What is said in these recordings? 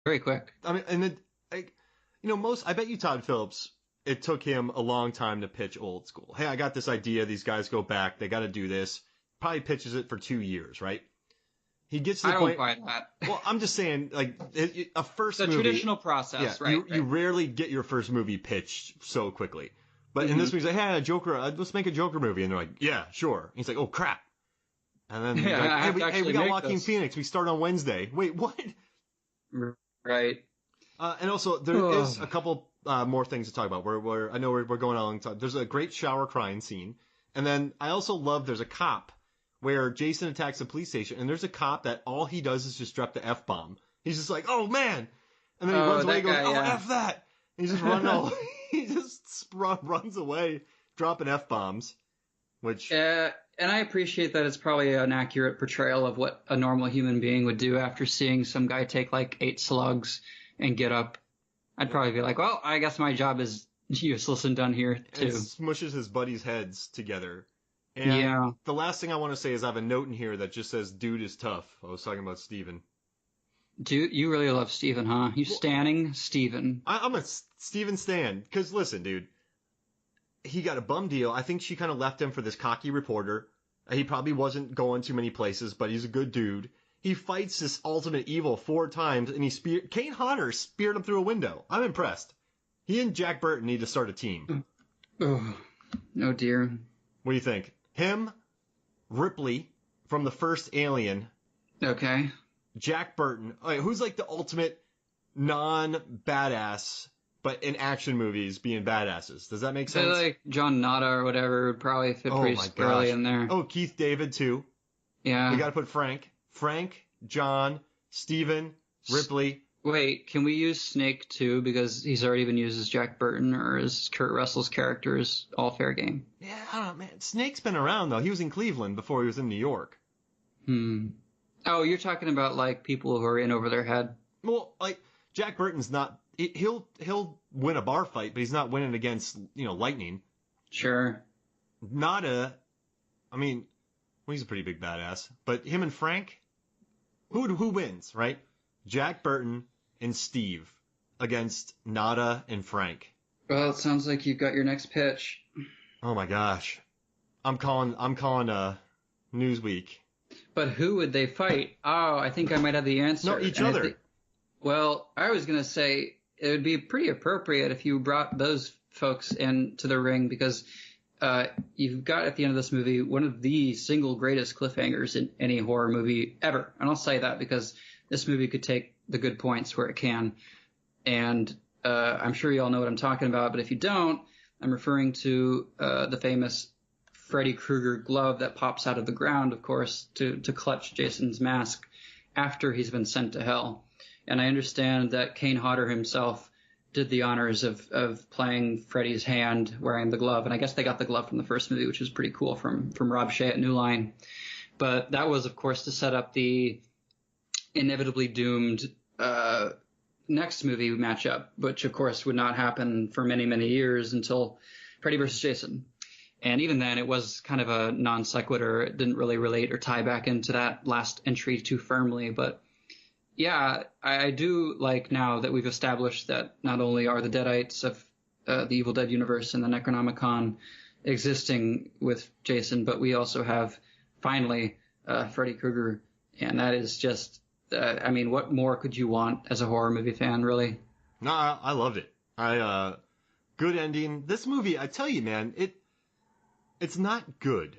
very quick. I mean, and I bet you Todd Phillips, it took him a long time to pitch Old School. Hey, I got this idea. These guys go back. They got to do this. Probably pitches it for 2 years, right? He gets to I the don't point. buy that. Well, I'm just saying, like, a first The movie. traditional Yeah, process, right? you rarely get your first movie pitched so quickly. But in this Mm-hmm. movie, he's like, hey, Joker, let's make a Joker movie. And they're like, yeah, sure. And he's like, oh, crap. And then Yeah, like, I have to hey, we actually got make Joaquin this. Phoenix. We start on Wednesday. Wait, what? Right. And also, there is a couple more things to talk about. I know we're going on a long time. There's a great shower crying scene. And then I also love there's a cop where Jason attacks a police station. And there's a cop that all he does is just drop the F-bomb. He's just like, oh, man. And then he runs away and goes, oh, F that. And he's just running all he just runs away, dropping F-bombs. Which... and I appreciate that it's probably an accurate portrayal of what a normal human being would do after seeing some guy take like 8 slugs and get up. I'd probably be like, well, I guess my job is useless and done here too. And smushes his buddies' heads together. And the last thing I want to say is I have a note in here that just says, dude is tough. I was talking about Steven. Dude, you really love Steven, huh? You standing Steven. I'm a Steven stan. Because listen, dude, he got a bum deal. I think she kind of left him for this cocky reporter. He probably wasn't going too many places, but he's a good dude. He fights this ultimate evil 4 times, and Kane Hodder speared him through a window. I'm impressed. He and Jack Burton need to start a team. Oh dear. What do you think? Him, Ripley from the first Alien. Okay. Jack Burton. Who's like the ultimate non-badass, but in action movies being badasses? Does that make sense? Like John Nada or whatever would probably fit pretty squarely in there. Oh, Keith David too. Yeah. We got to put Frank, John, Steven, Ripley. Wait, can we use Snake too? Because he's already been used as Jack Burton, or as Kurt Russell's character is all fair game. Yeah, I don't know, man. Snake's been around though. He was in Cleveland before he was in New York. Oh, you're talking about like people who are in over their head. Well, like Jack Burton's not. He'll win a bar fight, but he's not winning against lightning. Sure. Nada. I mean, well, he's a pretty big badass. But him and Frank, who wins, right? Jack Burton and Steve against Nada and Frank. Well, it sounds like you've got your next pitch. Oh my gosh, I'm calling Newsweek. But who would they fight? Oh, I think I might have the answer. No, each other. Well, I was gonna say it would be pretty appropriate if you brought those folks into the ring, because you've got at the end of this movie one of the single greatest cliffhangers in any horror movie ever. And I'll say that because this movie could take the good points where it can. And I'm sure you all know what I'm talking about, but if you don't, I'm referring to the famous Freddy Krueger glove that pops out of the ground, of course, to clutch Jason's mask after he's been sent to hell. And I understand that Kane Hodder himself did the honors of playing Freddy's hand wearing the glove. And I guess they got the glove from the first movie, which was pretty cool from Rob Shea at New Line. But that was, of course, to set up the inevitably doomed next movie matchup, which, of course, would not happen for many, many years until Freddy vs. Jason. And even then, it was kind of a non sequitur. It didn't really relate or tie back into that last entry too firmly. But yeah, I do like now that we've established that not only are the Deadites of the Evil Dead universe and the Necronomicon existing with Jason, but we also have finally Freddy Krueger. And that is just, I mean, what more could you want as a horror movie fan, really? No, I loved it. Good ending. This movie, I tell you, man, it's not good.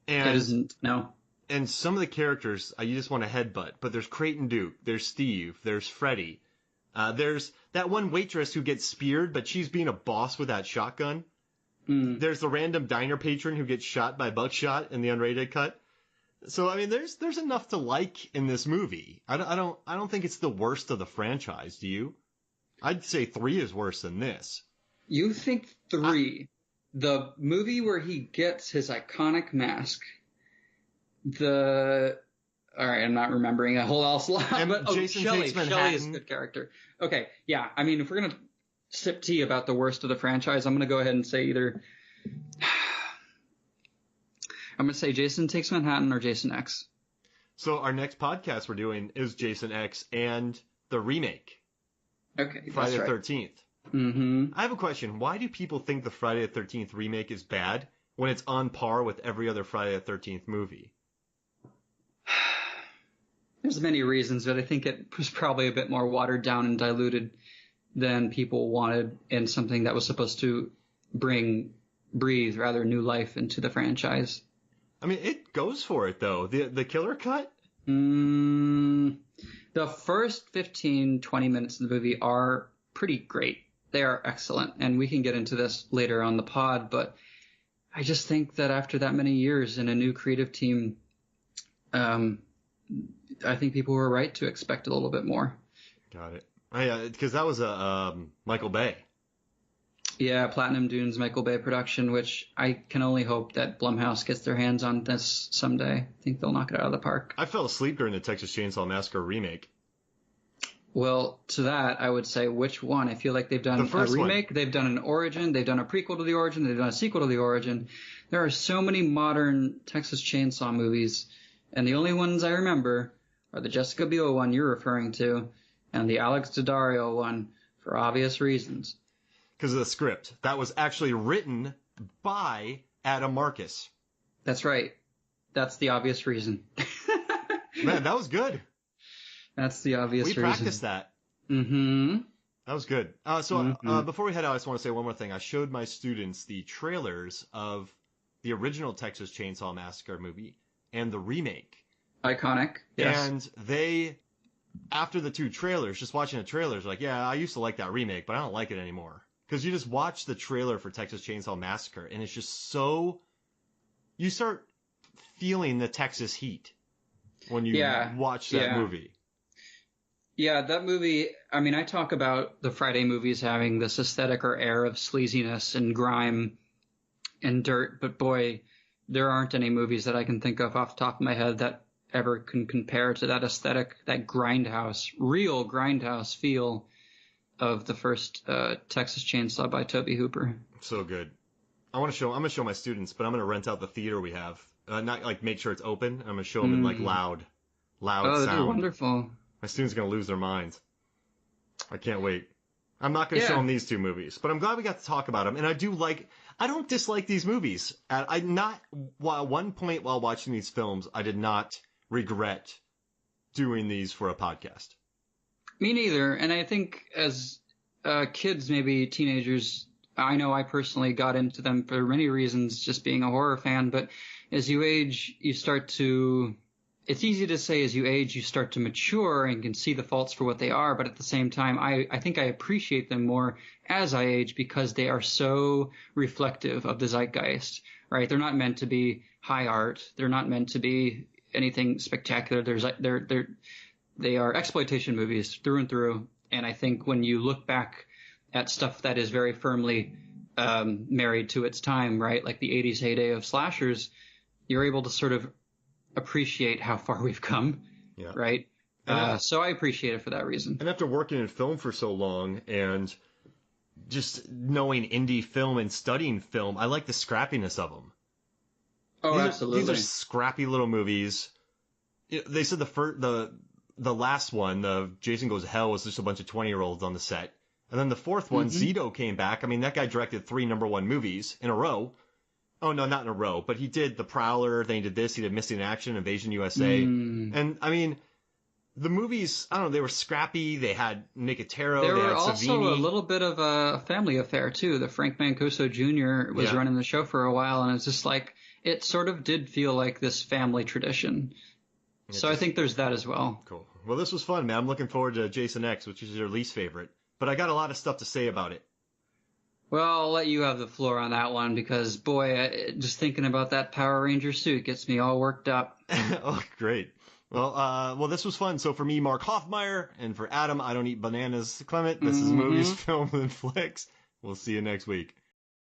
And it isn't, no. And some of the characters, you just want to headbutt. But there's Creighton Duke, there's Steve, there's Freddy. There's that one waitress who gets speared, but she's being a boss with that shotgun. There's the random diner patron who gets shot by buckshot in the unrated cut. So, I mean, there's enough to like in this movie. I don't think it's the worst of the franchise, do you? I'd say 3 is worse than this. You think 3? The movie where he gets his iconic mask. All right, I'm not remembering a whole else lot. But Jason Shelley. Takes Manhattan. Shelley is a good character. Okay, yeah. I mean, if we're gonna sip tea about the worst of the franchise, I'm gonna go ahead and say either. I'm gonna say Jason Takes Manhattan or Jason X. So our next podcast we're doing is Jason X and the remake. Okay, Friday that's the right. 13th. Mm-hmm. I have a question. Why do people think the Friday the 13th remake is bad when it's on par with every other Friday the 13th movie? There's many reasons, but I think it was probably a bit more watered down and diluted than people wanted, and something that was supposed to breathe rather new life into the franchise. I mean, it goes for it though. The killer cut? The first 15, 20 minutes of the movie are pretty great. They are excellent, and we can get into this later on the pod, but I just think that after that many years in a new creative team, I think people were right to expect a little bit more. Got it. Yeah, because that was a Michael Bay. Yeah, Platinum Dunes, Michael Bay production, which I can only hope that Blumhouse gets their hands on this someday. I think they'll knock it out of the park. I fell asleep during the Texas Chainsaw Massacre remake. Well, to that, I would say which one? I feel like they've done a remake, they've done an origin, they've done a prequel to the origin, they've done a sequel to the origin. There are so many modern Texas Chainsaw movies, and the only ones I remember are the Jessica Biel one you're referring to, and the Alex Daddario one, for obvious reasons. Because of the script. That was actually written by Adam Marcus. That's right. That's the obvious reason. Man, that was good. That's the obvious reason. We practiced that. Mm-hmm. That was good. Before we head out, I just want to say one more thing. I showed my students the trailers of the original Texas Chainsaw Massacre movie and the remake. Iconic. Yes. And they, after the two trailers, just watching the trailers, like, yeah, I used to like that remake, but I don't like it anymore. Because you just watch the trailer for Texas Chainsaw Massacre, and it's just so... You start feeling the Texas heat when you watch that movie. Yeah, that movie, I mean, I talk about the Friday movies having this aesthetic or air of sleaziness and grime and dirt, but boy, there aren't any movies that I can think of off the top of my head that ever can compare to that aesthetic, that real grindhouse feel of the first Texas Chainsaw by Tobe Hooper. So good. I'm going to show my students, but I'm going to rent out the theater we have. Not like make sure it's open. I'm going to show them in like loud sound. Oh, that'd be wonderful. My students are going to lose their minds. I can't wait. I'm not going to show them these two movies, but I'm glad we got to talk about them. And I don't dislike these movies. At one point while watching these films, I did not regret doing these for a podcast. Me neither. And I think as kids, maybe teenagers, I know I personally got into them for many reasons, just being a horror fan. But as you age, you start to... It's easy to say as you age, you start to mature and can see the faults for what they are. But at the same time, I think I appreciate them more as I age because they are so reflective of the zeitgeist, right? They're not meant to be high art. They're not meant to be anything spectacular. They are exploitation movies through and through. And I think when you look back at stuff that is very firmly married to its time, right, like the 80s heyday of slashers, you're able to sort of appreciate how far we've come, right? So I appreciate it for that reason. And after working in film for so long and just knowing indie film and studying film, I like the scrappiness of them. Oh, absolutely. These are scrappy little movies. They said the last one, the Jason Goes to Hell, was just a bunch of 20-year-olds on the set. And then the fourth one, Zito, came back. I mean, that guy directed 3 #1 movies in a row. Oh, no, not in a row, but he did The Prowler, then he did this, he did Missing in Action, Invasion USA. And, I mean, the movies, I don't know, they were scrappy, they had Nicotero, they had Savini. They were also a little bit of a family affair, too. The Frank Mancuso Jr. was running the show for a while, and it's just like, it sort of did feel like this family tradition. So I think there's that as well. Cool. Well, this was fun, man. I'm looking forward to Jason X, which is your least favorite. But I got a lot of stuff to say about it. Well, I'll let you have the floor on that one because, boy, just thinking about that Power Ranger suit gets me all worked up. Oh, great. Well, this was fun. So for me, Mark Hoffmeyer, and for Adam, I Don't Eat Bananas, Clement, this is Movies, Film, and Flicks. We'll see you next week.